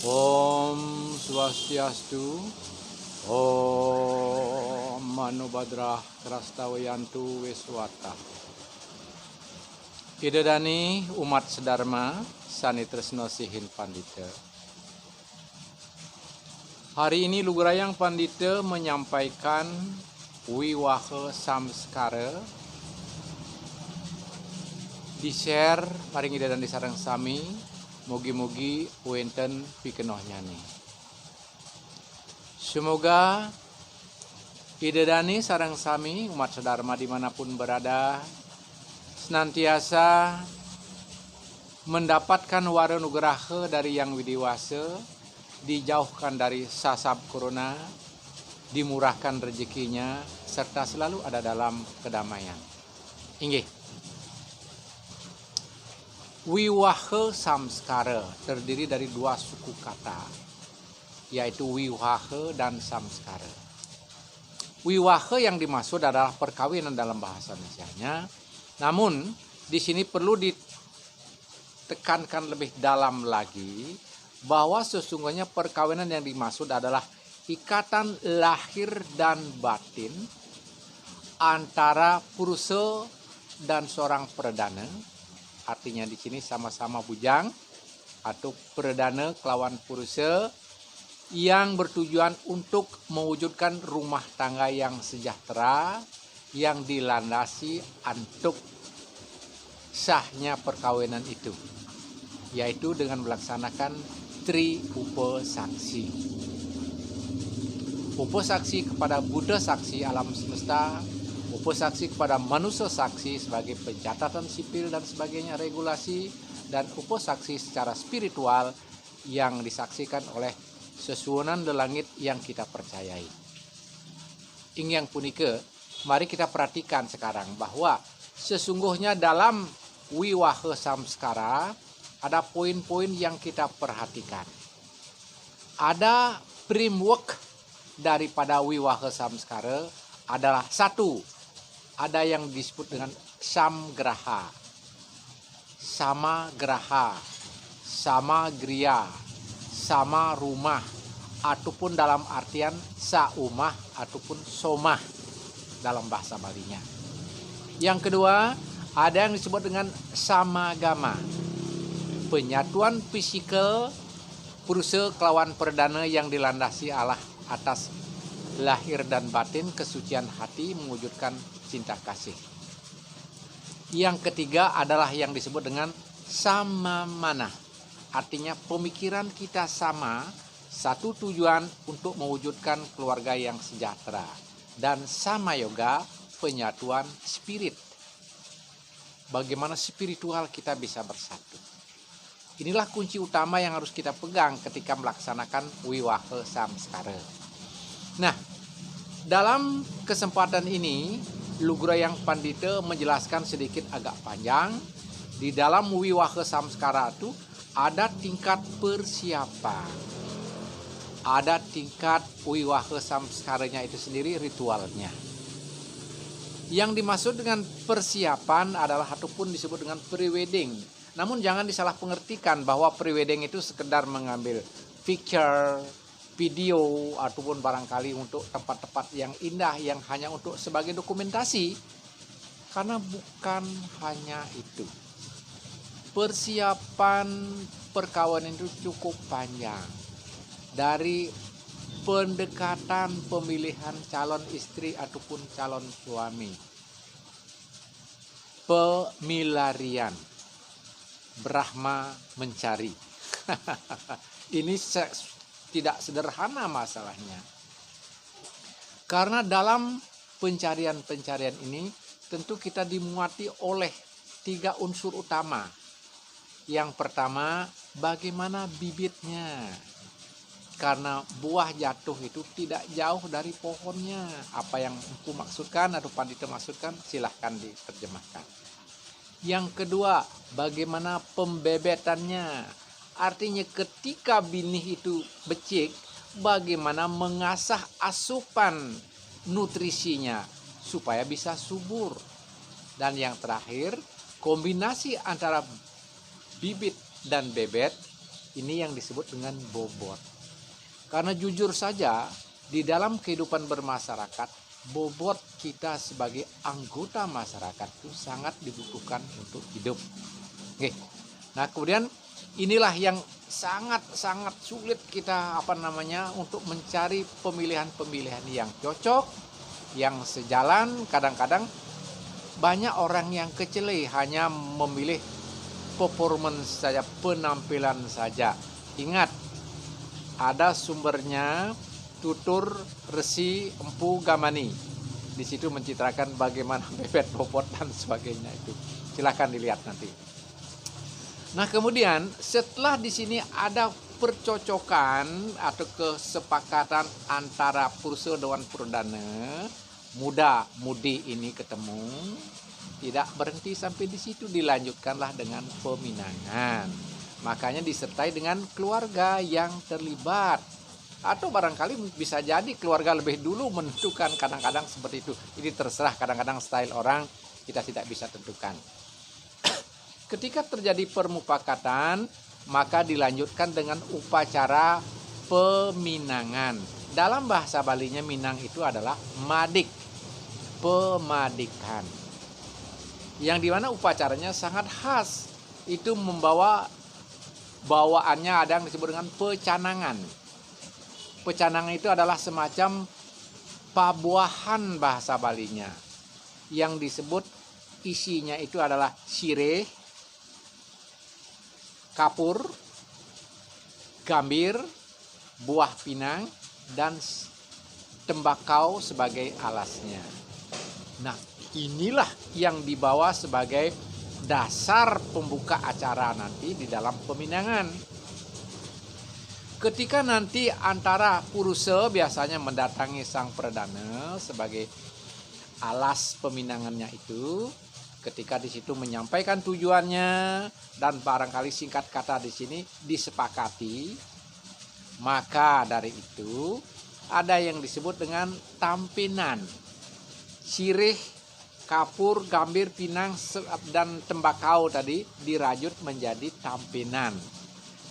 Om Swastiastu. Om Manu Badrah Krastawayantu Wiswata. Idedani umat sedharma Sani Tresno Sihin Pandita. Hari ini Lugurayang Pandita menyampaikan Wiwaha Samskara di-share paring idedani sareng sami. Mugi-mugi wenten pikenoh nyani. Semoga idedani sareng sami umat sedharma dimanapun berada senantiasa mendapatkan wara nugraha dari Yang Widiwasa, dijauhkan dari sasab corona, dimurahkan rezekinya, serta selalu ada dalam kedamaian. Inggih. Wiwaha Samskara terdiri dari dua suku kata, yaitu Wiwaha dan Samskara. Wiwaha yang dimaksud adalah perkawinan dalam bahasa Indonesianya, namun di sini perlu ditekankan lebih dalam lagi bahwa sesungguhnya perkawinan yang dimaksud adalah ikatan lahir dan batin antara purusa dan seorang perdana. Artinya di sini sama-sama bujang atau perdana kelawan purusa yang bertujuan untuk mewujudkan rumah tangga yang sejahtera yang dilandasi untuk sahnya perkawinan itu, yaitu dengan melaksanakan tri upasaksi. Upasaksi kepada Buddha saksi alam semesta, upasaksi kepada manusia saksi sebagai pencatatan sipil dan sebagainya, regulasi, dan upasaksi secara spiritual yang disaksikan oleh sesuunan di langit yang kita percayai. Yang punika, mari kita perhatikan sekarang bahwa sesungguhnya dalam Wiwaha Samskara ada poin-poin yang kita perhatikan. Ada framework daripada Wiwaha Samskara adalah satu, ada yang disebut dengan samgraha, sama graha, sama gria, sama rumah, ataupun dalam artian saumah ataupun somah dalam bahasa Balinya. Yang kedua, ada yang disebut dengan samagama, penyatuan fisikal purusa kelawan perdana yang dilandasi Allah atas lahir dan batin kesucian hati mewujudkan cinta kasih. Yang ketiga adalah yang disebut dengan samamana, artinya pemikiran kita sama, satu tujuan untuk mewujudkan keluarga yang sejahtera. Dan sama yoga, penyatuan spirit, bagaimana spiritual kita bisa bersatu. Inilah kunci utama yang harus kita pegang ketika melaksanakan Wiwaha Samskara. Nah, dalam kesempatan ini Lugurayang Pandita menjelaskan sedikit agak panjang. Di dalam Wiwaha Samskara itu ada tingkat persiapan, ada tingkat Wiwaha Samskaranya itu sendiri, ritualnya. Yang dimaksud dengan persiapan adalah ataupun disebut dengan pre-wedding. Namun jangan disalah pengertikan bahwa pre-wedding itu sekedar mengambil picture, video, ataupun barangkali untuk tempat-tempat yang indah yang hanya untuk sebagai dokumentasi. Karena bukan hanya itu. Persiapan perkawinan itu cukup panjang. Dari pendekatan pemilihan calon istri ataupun calon suami, pemilarian, Brahma mencari. Ini tidak sederhana masalahnya. Karena dalam pencarian-pencarian ini tentu kita dimuati oleh tiga unsur utama. Yang pertama, bagaimana bibitnya. Karena buah jatuh itu tidak jauh dari pohonnya. Apa yang Empu maksudkan atau Pandita maksudkan, silahkan diterjemahkan. Yang kedua, bagaimana pembebetannya. Artinya ketika benih itu becik, bagaimana mengasah asupan nutrisinya supaya bisa subur. Dan yang terakhir, kombinasi antara bibit dan bebet Ini yang disebut dengan bobot. Karena jujur saja, di dalam kehidupan bermasyarakat, bobot kita sebagai anggota masyarakat itu sangat dibutuhkan untuk hidup. Oke. Nah, kemudian inilah yang sangat-sangat sulit kita untuk mencari pemilihan-pemilihan yang cocok, yang sejalan. Kadang-kadang banyak orang yang kecele hanya memilih performance saja, penampilan saja. Ingat, ada sumbernya Tutur Resi Empu Gamani. Di situ mencitrakan bagaimana bebet bobot dan sebagainya itu. Silahkan dilihat nanti. Nah, kemudian setelah di sini ada percocokan atau kesepakatan antara Purusa Dewan Perdana, muda mudi ini ketemu, tidak berhenti sampai di situ, dilanjutkanlah dengan peminangan. Makanya disertai dengan keluarga yang terlibat. Atau barangkali bisa jadi keluarga lebih dulu menentukan, kadang-kadang seperti itu. Ini terserah, kadang-kadang style orang kita tidak bisa tentukan. Ketika terjadi permufakatan, maka dilanjutkan dengan upacara peminangan. Dalam bahasa Balinya Minang itu adalah madik, pemadikan. Yang dimana upacaranya sangat khas. Itu membawa bawaannya ada yang disebut dengan pecanangan. Pecanangan itu adalah semacam pabuahan bahasa Balinya. Yang disebut isinya itu adalah sirih, kapur, gambir, buah pinang, dan tembakau sebagai alasnya. Nah, inilah yang dibawa sebagai dasar pembuka acara nanti di dalam peminangan. Ketika nanti antara Purusa biasanya mendatangi sang perdana sebagai alas peminangannya itu, ketika di situ menyampaikan tujuannya dan barangkali singkat kata di sini disepakati, maka dari itu ada yang disebut dengan tampinan. Sirih, kapur, gambir, pinang, dan tembakau tadi dirajut menjadi tampinan.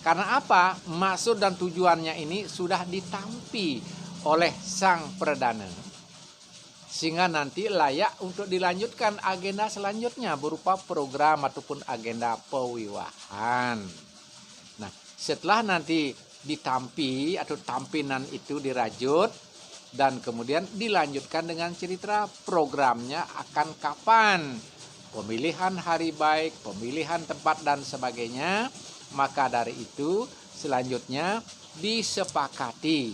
Karena apa? Maksud dan tujuannya ini sudah ditampi oleh sang perdana. Sehingga nanti layak untuk dilanjutkan agenda selanjutnya berupa program ataupun agenda pewiwahan. Nah, setelah nanti ditampi atau tampinan itu dirajut dan kemudian dilanjutkan dengan cerita programnya akan kapan, pemilihan hari baik, pemilihan tempat dan sebagainya, maka dari itu selanjutnya disepakati.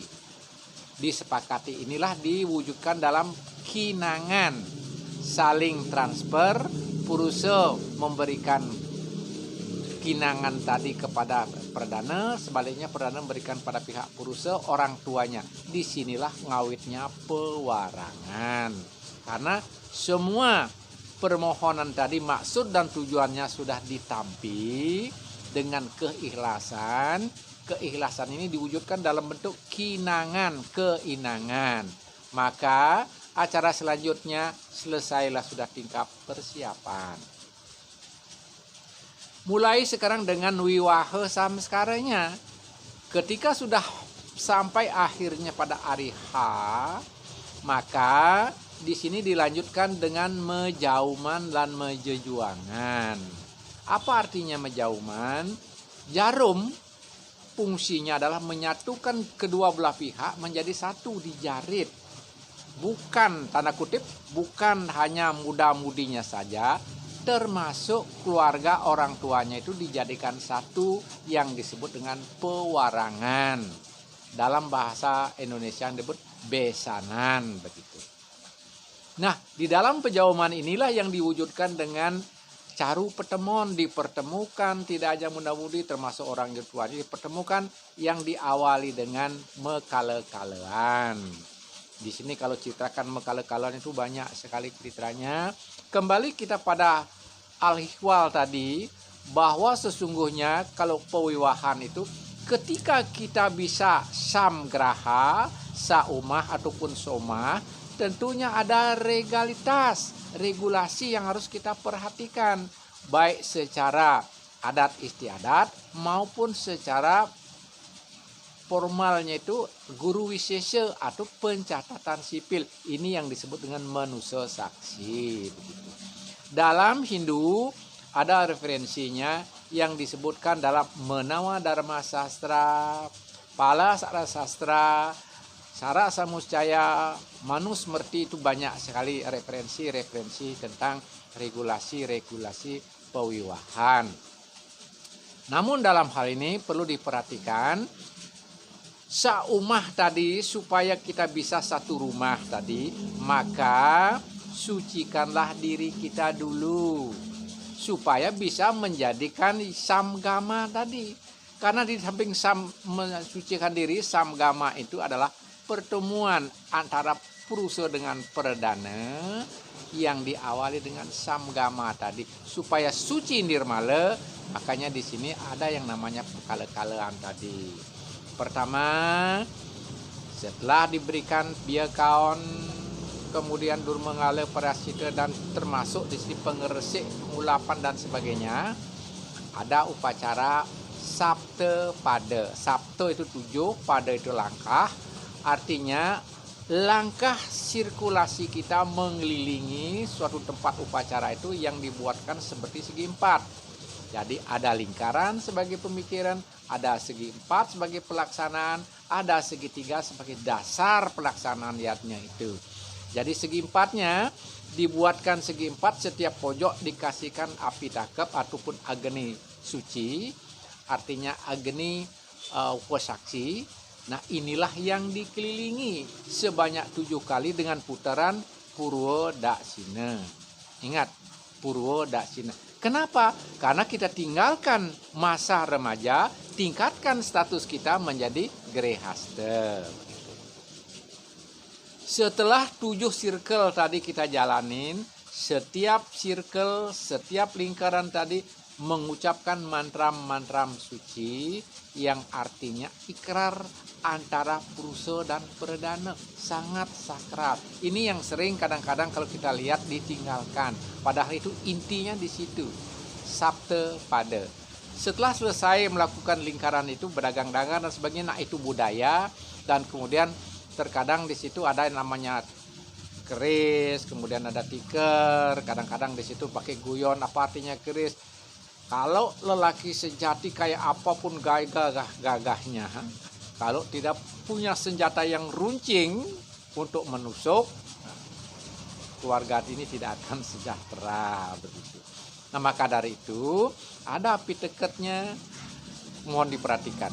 Disepakati inilah diwujudkan dalam kinangan, saling transfer, Purusa memberikan kinangan tadi kepada perdana, sebaliknya perdana memberikan pada pihak Purusa orang tuanya. Disinilah ngawitnya pewarangan. Karena semua permohonan tadi maksud dan tujuannya sudah ditampi dengan keikhlasan. Keikhlasan ini diwujudkan dalam bentuk kinangan, keinangan. Maka acara selanjutnya selesailah sudah tingkap persiapan. Mulai sekarang dengan wiwahe samskaranya. Ketika sudah sampai akhirnya pada hari H, maka di sini dilanjutkan dengan mejauman dan mejejuangan. Apa artinya mejauman? Jarum fungsinya adalah menyatukan kedua belah pihak menjadi satu di jarit. Bukan, tanda kutip, bukan hanya muda-mudinya saja, termasuk keluarga orang tuanya itu dijadikan satu yang disebut dengan pewarangan. Dalam bahasa Indonesia yang disebut besanan begitu. Nah, di dalam pejauman inilah yang diwujudkan dengan caru pertemuan, dipertemukan tidak aja muda-mudi termasuk orang tua dipertemukan yang diawali dengan mekale-kalean. Di sini kalau citrakan mekale-kalean itu banyak sekali ceritanya. Kembali kita pada al-ihwal tadi bahwa sesungguhnya kalau pewiwahan itu ketika kita bisa samgraha, saumah ataupun somah, tentunya ada legalitas, regulasi yang harus kita perhatikan. Baik secara adat istiadat maupun secara formalnya itu guru wisesa atau pencatatan sipil. Ini yang disebut dengan manusia saksi. Begitu. Dalam Hindu ada referensinya yang disebutkan dalam Menawa Dharma Sastra, Pala Sara Sastra, Sara Samuscaya, Manusmriti, itu banyak sekali referensi-referensi tentang regulasi-regulasi pewiwahan. Namun dalam hal ini perlu diperhatikan, saumah tadi supaya kita bisa satu rumah tadi, maka sucikanlah diri kita dulu supaya bisa menjadikan samgama tadi. Karena di samping mensucikan diri, samgama itu adalah pertemuan antara purusa dengan perdana yang diawali dengan samgama tadi supaya suci nirmala. Makanya di sini ada yang namanya pekala-kalaan tadi. Pertama, setelah diberikan biakaon, kemudian durmengala parasita dan termasuk di sini pengeresik, pengulapan dan sebagainya, ada upacara sabta pada. Sabta itu 7, pada itu langkah. Artinya langkah sirkulasi kita mengelilingi suatu tempat upacara itu yang dibuatkan seperti segi 4. Jadi ada lingkaran sebagai pemikiran, ada segi 4 sebagai pelaksanaan, ada segi 3 sebagai dasar pelaksanaan niatnya itu. Jadi segi 4-nya dibuatkan segi 4, setiap pojok dikasihkan api takep ataupun agni suci, artinya agni upasaksi. Nah inilah yang dikelilingi sebanyak 7 kali dengan putaran Purwa Daksina. Ingat, Purwa Daksina. Kenapa? Karena kita tinggalkan masa remaja, tingkatkan status kita menjadi grehasta. Setelah 7 circle tadi kita jalanin, setiap circle, setiap lingkaran tadi mengucapkan mantra-mantra suci yang artinya ikrar antara purusa dan perdana, sangat sakral. Ini yang sering kadang-kadang kalau kita lihat ditinggalkan. Padahal itu intinya di situ. Sabta pada. Setelah selesai melakukan lingkaran itu berdagang-dagang dan sebagainya, nah itu budaya. Dan kemudian terkadang di situ ada yang namanya keris, kemudian ada tikar, kadang-kadang di situ pakai guyon. Apa artinya keris? Kalau lelaki sejati kayak apapun gagahnya, kalau tidak punya senjata yang runcing untuk menusuk, keluarga ini tidak akan sejahtera begitu. Nah maka dari itu ada piteketnya, mohon diperhatikan.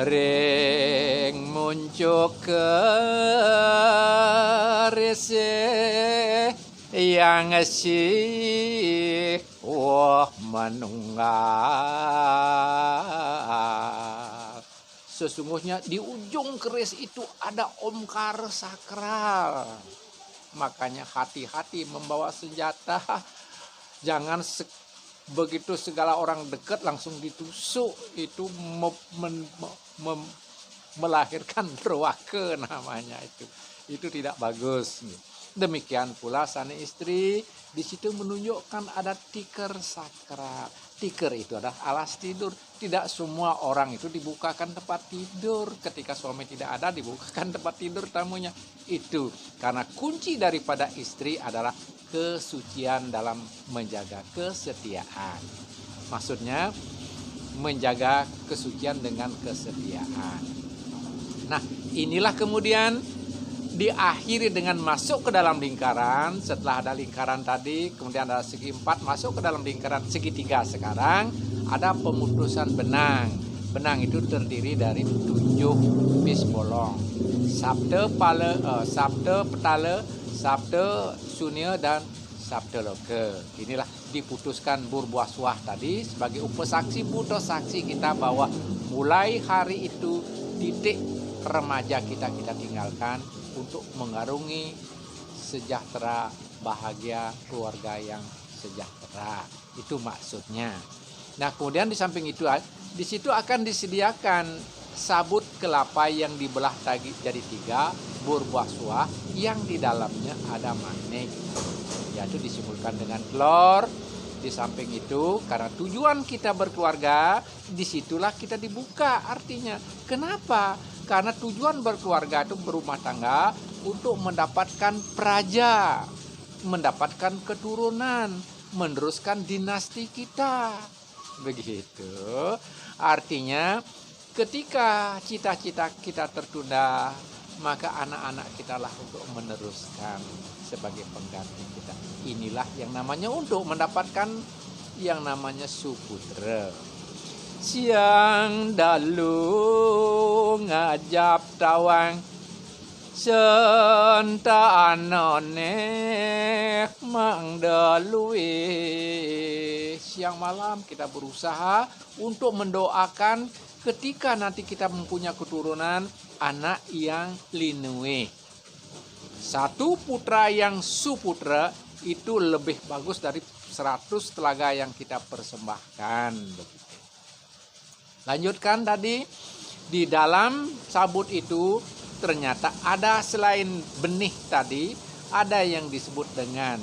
Ring muncul kerese yang sih menunggal. Sesungguhnya di ujung keris itu ada omkar sakral. Makanya hati-hati membawa senjata. Jangan begitu segala orang dekat langsung ditusuk. Itu melahirkan berwaka namanya itu. Itu tidak bagus. Demikian pula sana istri di situ menunjukkan ada tikar sakral. Tikar itu adalah alas tidur. Tidak semua orang itu dibukakan tempat tidur. Ketika suami tidak ada dibukakan tempat tidur tamunya. Itu karena kunci daripada istri adalah kesucian dalam menjaga kesetiaan. Maksudnya menjaga kesucian dengan kesetiaan. Nah inilah kemudian diakhiri dengan masuk ke dalam lingkaran. Setelah ada lingkaran tadi, kemudian ada segi 4, masuk ke dalam lingkaran segi 3 sekarang, ada pemutusan benang. Benang itu terdiri dari 7 bis bolong. Sabda petala, sabda sunya, dan sabda loka. Inilah diputuskan burbuaswah tadi sebagai upasaksi buta saksi kita bahwa mulai hari itu titik remaja kita tinggalkan untuk mengarungi sejahtera, bahagia, keluarga yang sejahtera. Itu maksudnya. Nah, kemudian di samping itu, di situ akan disediakan sabut kelapa yang dibelah jadi 3, berbuah-buah yang di dalamnya ada magnet. Yaitu disimbolkan dengan telur, Di samping itu, karena tujuan kita berkeluarga, disitulah kita dibuka artinya. Kenapa? Karena tujuan berkeluarga itu berumah tangga untuk mendapatkan praja, mendapatkan keturunan, meneruskan dinasti kita. Begitu. Artinya ketika cita-cita kita tertunda, maka anak-anak kita lah untuk meneruskan sebagai pengganti kita. Inilah yang namanya untuk mendapatkan yang namanya suputra. Siang dalu ngajap tawang, senta anone mangdalui. Siang malam kita berusaha untuk mendoakan ketika nanti kita mempunyai keturunan anak yang linue. Satu putra yang suputra itu lebih bagus dari 100 telaga yang kita persembahkan. Lanjutkan tadi, di dalam sabut itu ternyata ada selain benih tadi, ada yang disebut dengan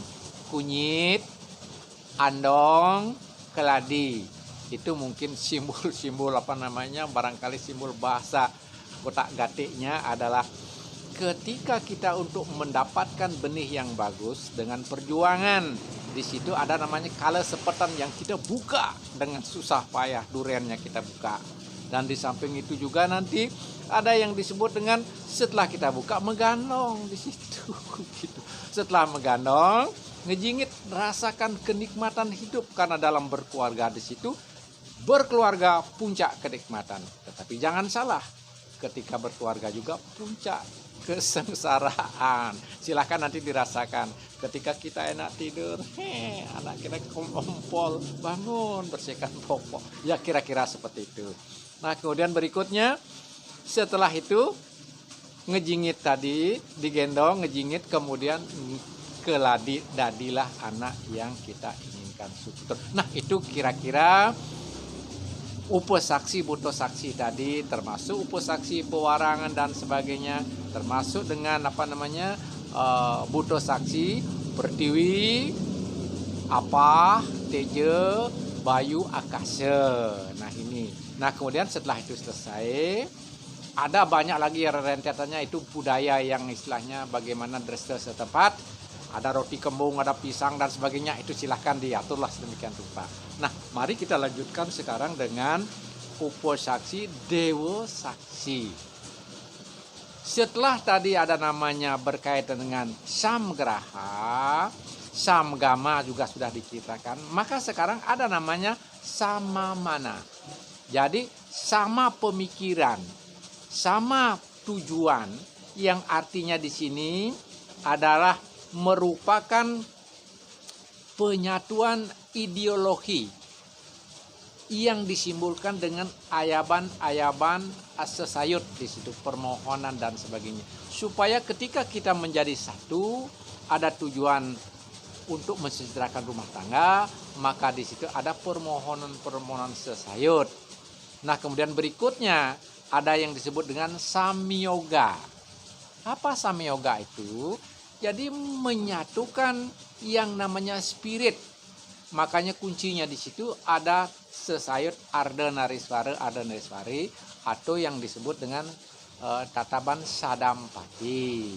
kunyit, andong, keladi. Itu mungkin simbol-simbol barangkali simbol bahasa kotak gatiknya adalah ketika kita untuk mendapatkan benih yang bagus dengan perjuangan. Di situ ada namanya kala sepetan yang kita buka dengan susah payah, duriannya kita buka. Dan di samping itu juga nanti ada yang disebut dengan setelah kita buka megandong di situ gitu. Setelah megandong, ngejingit, rasakan kenikmatan hidup karena dalam berkeluarga di situ berkeluarga puncak kenikmatan. Tetapi jangan salah, ketika berkeluarga juga puncak kesengsaraan. Silahkan nanti dirasakan. Ketika kita enak tidur, anak kita kompol, bangun, bersihkan popok. Ya kira-kira seperti itu. Nah kemudian berikutnya, setelah itu ngejingit tadi, digendong, ngejingit, kemudian keladi, dadilah anak yang kita inginkan suputra. Nah itu kira-kira upasaksi, buto saksi tadi, termasuk upasaksi pewarangan dan sebagainya, termasuk dengan buto saksi pertiwi, apa, teja, bayu, akasa. Nah ini. Nah kemudian setelah itu selesai, ada banyak lagi rentetannya, itu budaya yang istilahnya bagaimana dresta setempat. Ada roti kembung, ada pisang dan sebagainya, itu silahkan diaturlah sedemikian rupa. Nah, mari kita lanjutkan sekarang dengan upasaksi dewa saksi. Setelah tadi ada namanya berkaitan dengan samgraha, samgama juga sudah diceritakan, maka sekarang ada namanya samamana. Jadi sama pemikiran, sama tujuan, yang artinya di sini adalah merupakan penyatuan ideologi yang disimbolkan dengan ayaban-ayaban sesayut di situ, permohonan dan sebagainya. Supaya ketika kita menjadi satu, ada tujuan untuk mensejahterakan rumah tangga, maka di situ ada permohonan-permohonan sesayut. Nah, kemudian berikutnya ada yang disebut dengan samyoga. Apa samyoga itu? Jadi menyatukan yang namanya spirit. Makanya kuncinya di situ ada sesayut Ardhanariswara, atau yang disebut dengan tataban sadampati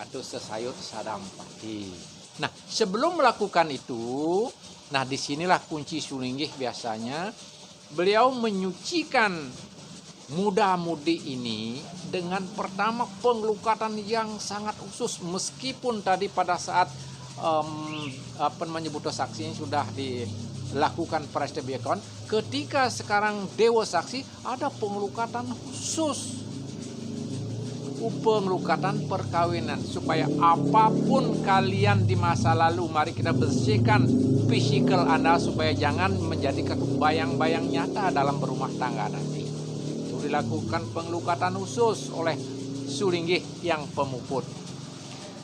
atau sesayut sadampati. Nah, sebelum melakukan itu, nah disinilah kunci sulinggih biasanya. Beliau menyucikan muda-mudi ini dengan pertama pengelukatan yang sangat khusus, meskipun tadi pada saat buto saksi sudah dilakukan prasetya, ketika sekarang dewa saksi ada pengelukatan khusus, pengelukatan perkawinan, supaya apapun kalian di masa lalu, mari kita bersihkan fisikal Anda supaya jangan menjadi bayang-bayang nyata dalam berumah tangga nanti. Dilakukan pengelukatan khusus oleh sulinggih yang pemuput.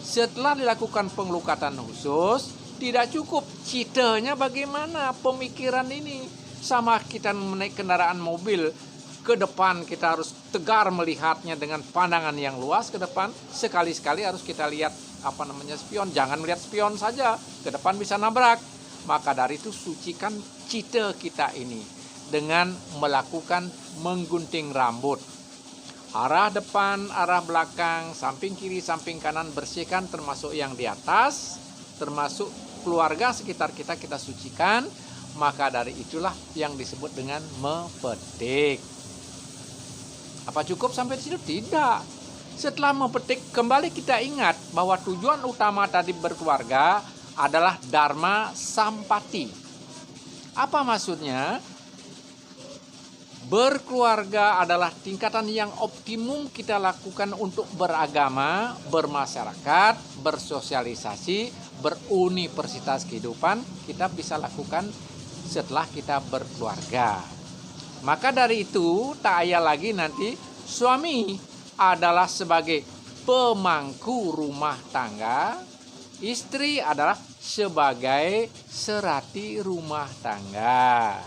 Setelah dilakukan pengelukatan khusus, tidak cukup citanya bagaimana pemikiran ini. Sama kita menaik kendaraan mobil, ke depan kita harus tegar melihatnya dengan pandangan yang luas ke depan. Sekali-sekali harus kita lihat spion. Jangan melihat spion saja, ke depan bisa nabrak. Maka dari itu sucikan cita kita ini dengan melakukan menggunting rambut. Arah depan, arah belakang, samping kiri, samping kanan bersihkan, termasuk yang di atas, termasuk keluarga sekitar kita, kita sucikan. Maka dari itulah yang disebut dengan mepetik. Apa cukup sampai di situ? Tidak. Setelah mepetik, kembali kita ingat bahwa tujuan utama tadi berkeluarga adalah dharma sampati. Apa maksudnya? Berkeluarga adalah tingkatan yang optimum kita lakukan untuk beragama, bermasyarakat, bersosialisasi, beruniversitas kehidupan. Kita bisa lakukan setelah kita berkeluarga. Maka dari itu tak ayal lagi nanti suami adalah sebagai pemangku rumah tangga, istri adalah sebagai serati rumah tangga.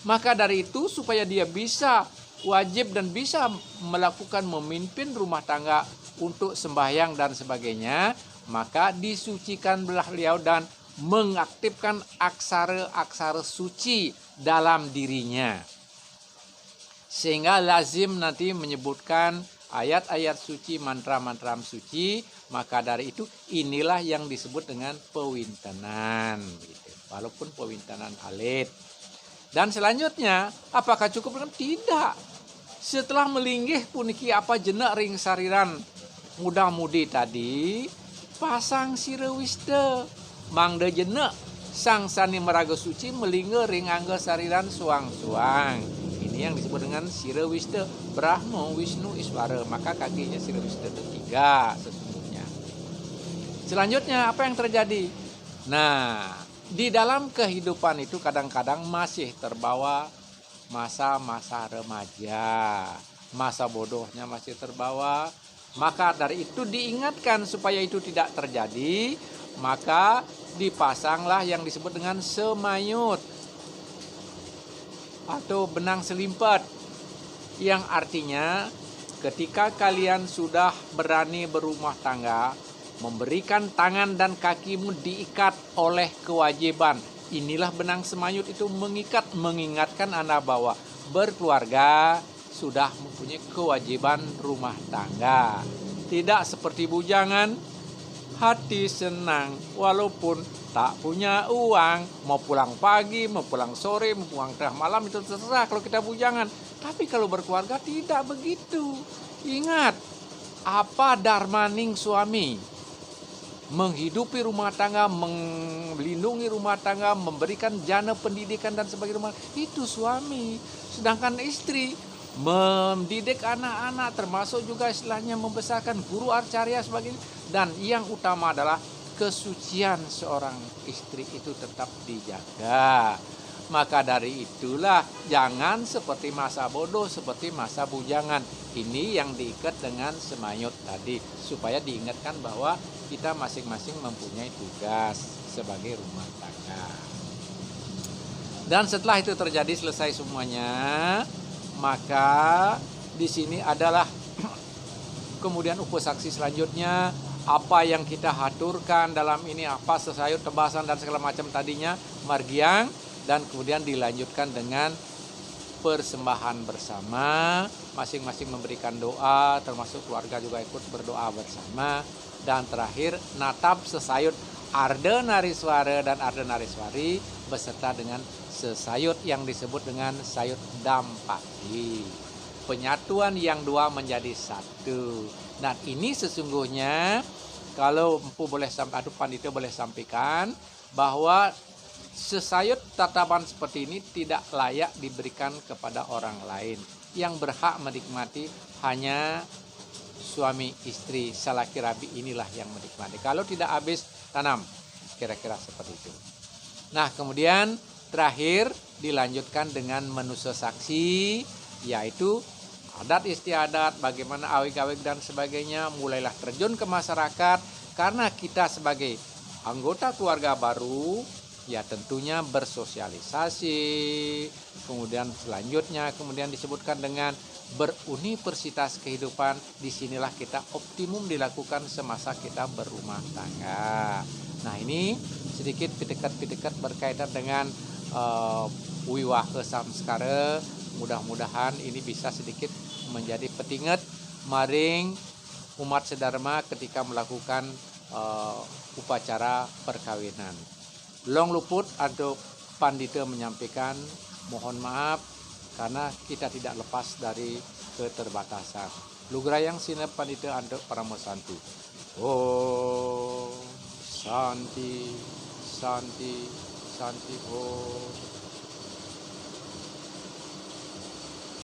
Maka dari itu supaya dia bisa wajib dan bisa melakukan memimpin rumah tangga untuk sembahyang dan sebagainya, maka disucikan beliau dan mengaktifkan aksara-aksara suci dalam dirinya. Sehingga lazim nanti menyebutkan ayat-ayat suci, mantra-mantra suci. Maka dari itu inilah yang disebut dengan pewintenan, walaupun pewintenan alit. Dan selanjutnya, apakah cukup? Tidak. Setelah melinggih puniki apa jenak ring sariran muda-mudi tadi, pasang sirewiste, mangde jenak sang sani meraga suci melingge ring angga sariran suang-suang. Ini yang disebut dengan sirewiste, Brahma, Wisnu, Iswara. Maka kakinya sirewiste itu 3 sesungguhnya. Selanjutnya apa yang terjadi? Nah, di dalam kehidupan itu kadang-kadang masih terbawa masa-masa remaja, masa bodohnya masih terbawa. Maka dari itu diingatkan supaya itu tidak terjadi, maka dipasanglah yang disebut dengan semayut atau benang selimpat, yang artinya ketika kalian sudah berani berumah tangga, memberikan tangan dan kakimu diikat oleh kewajiban. Inilah benang semayut itu mengingatkan Anda bahwa berkeluarga sudah mempunyai kewajiban rumah tangga. Tidak seperti bujangan, hati senang walaupun tak punya uang, mau pulang pagi, mau pulang sore, mau pulang tengah malam, itu terserah kalau kita bujangan. Tapi kalau berkeluarga tidak begitu. Ingat, apa dharmaning suami? Menghidupi rumah tangga, melindungi rumah tangga, memberikan jana pendidikan dan sebagainya, itu suami. Sedangkan istri mendidik anak-anak, termasuk juga istilahnya membesarkan guru arcarya sebagainya. Dan yang utama adalah kesucian seorang istri itu tetap dijaga. Maka dari itulah jangan seperti masa bodoh, seperti masa bujangan. Ini yang diikat dengan semayut tadi, supaya diingatkan bahwa kita masing-masing mempunyai tugas sebagai rumah tangga. Dan setelah itu terjadi selesai semuanya, maka di sini adalah kemudian upasaksi selanjutnya, apa yang kita haturkan dalam ini, apa sesayut, tebasan dan segala macam tadinya, margiang, dan kemudian dilanjutkan dengan persembahan bersama, masing-masing memberikan doa, termasuk keluarga juga ikut berdoa bersama. Dan terakhir natap sesayut Arda Nariswara dan Arda Nariswari beserta dengan sesayut yang disebut dengan sayut dampaki. Penyatuan yang dua menjadi satu. Nah, ini sesungguhnya kalau empu boleh panitia boleh sampaikan bahwa sesayut tatapan seperti ini tidak layak diberikan kepada orang lain. Yang berhak menikmati hanya suami istri salaki rabi, inilah yang menikmati. Kalau tidak habis tanam, kira-kira seperti itu. Nah, kemudian terakhir dilanjutkan dengan menusa saksi, yaitu adat istiadat, bagaimana awig-awig dan sebagainya, mulailah terjun ke masyarakat. Karena kita sebagai anggota keluarga baru, ya tentunya bersosialisasi. Kemudian selanjutnya kemudian disebutkan dengan beruniversitas kehidupan, disinilah kita optimum dilakukan semasa kita berumah tangga. Nah, ini sedikit pitekat-pitekat berkaitan dengan wiwahe samskara. Mudah-mudahan ini bisa sedikit menjadi petinget maring umat sedharma ketika melakukan upacara perkawinan. Long luput untuk pandita menyampaikan, mohon maaf karena kita tidak lepas dari keterbatasan. Lugrayang sina pandita untuk Paramo Santi. Oh, Santi, Santi, Santi. Oh.